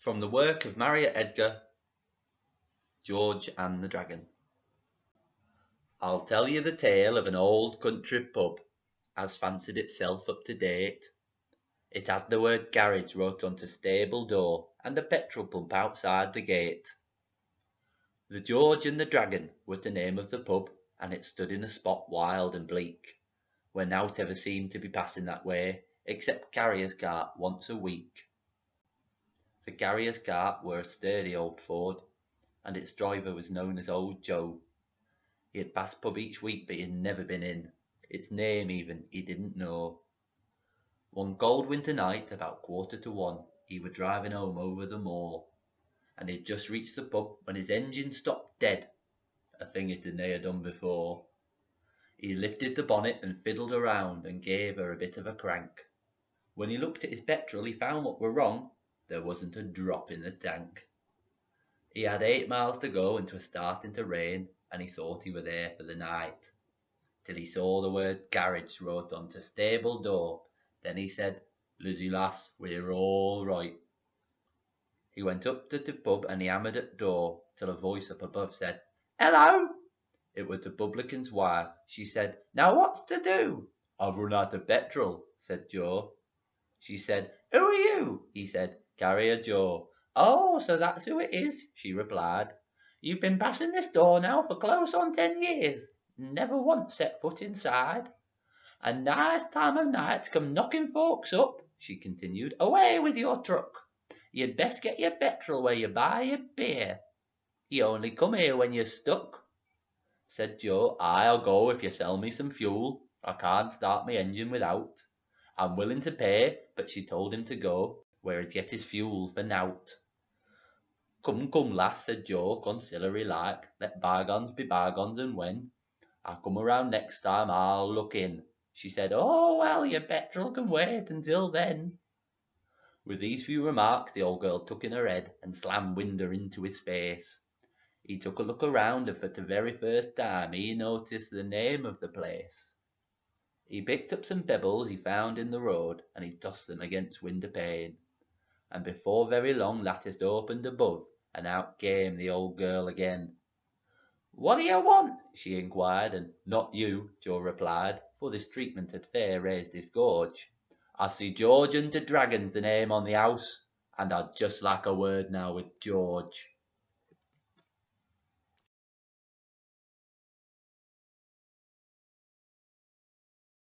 From the work of Marriott Edgar, George and the Dragon. I'll tell you the tale of an old country pub, as fancied itself up to date. It had the word garage wrote onto stable door, and a petrol pump outside the gate. The George and the Dragon was the name of the pub, and it stood in a spot wild and bleak, where nowt ever seemed to be passing that way, except carrier's cart once a week. The carrier's cart were a sturdy old Ford, and its driver was known as Old Joe. He had passed pub each week, but he'd never been in. Its name even he didn't know. One cold winter night, about 1:45, he were driving home over the moor, and he'd just reached the pub when his engine stopped dead, a thing it had ne'er done before. He lifted the bonnet and fiddled around and gave her a bit of a crank. When he looked at his petrol, he found what were wrong. There wasn't a drop in the tank. He had 8 miles to go, and 'twas starting to rain, and he thought he were there for the night, till he saw the word garage wrote onto stable door. Then he said, "Lizzie lass, we're all right." He went up to the pub and he hammered at door, till a voice up above said, "Hello!" It was the publican's wife. She said, "Now what's to do?" "I've run out of petrol," said Joe. She said, "Who are you?" He said, "Carrier Joe." "Oh, so that's who it is," she replied. "You've been passing this door now for close on 10 years, never once set foot inside. A nice time of night to come knocking folks up," she continued. "Away with your truck. You'd best get your petrol where you buy your beer. You only come here when you're stuck." Said Joe, "I'll go if you sell me some fuel. I can't start my engine without. I'm willing to pay," but she told him to go, where he'd get his fuel for nowt. "Come, come, lass," said Joe, conciliatory like, "let bygones be bygones, and when I come around next time I'll look in." She said, "Oh, well, your petrol can wait until then." With these few remarks the old girl took in her head and slammed winder into his face. He took a look around, and for the very first time he noticed the name of the place. He picked up some pebbles he found in the road, and he tossed them against window pane, and before very long lattice opened above, and out came the old girl again. "What do you want?" she inquired, and "Not you," Joe replied, for this treatment had fair raised his gorge. "I see George and the Dragon's the name on the house, and I'd just like a word now with George."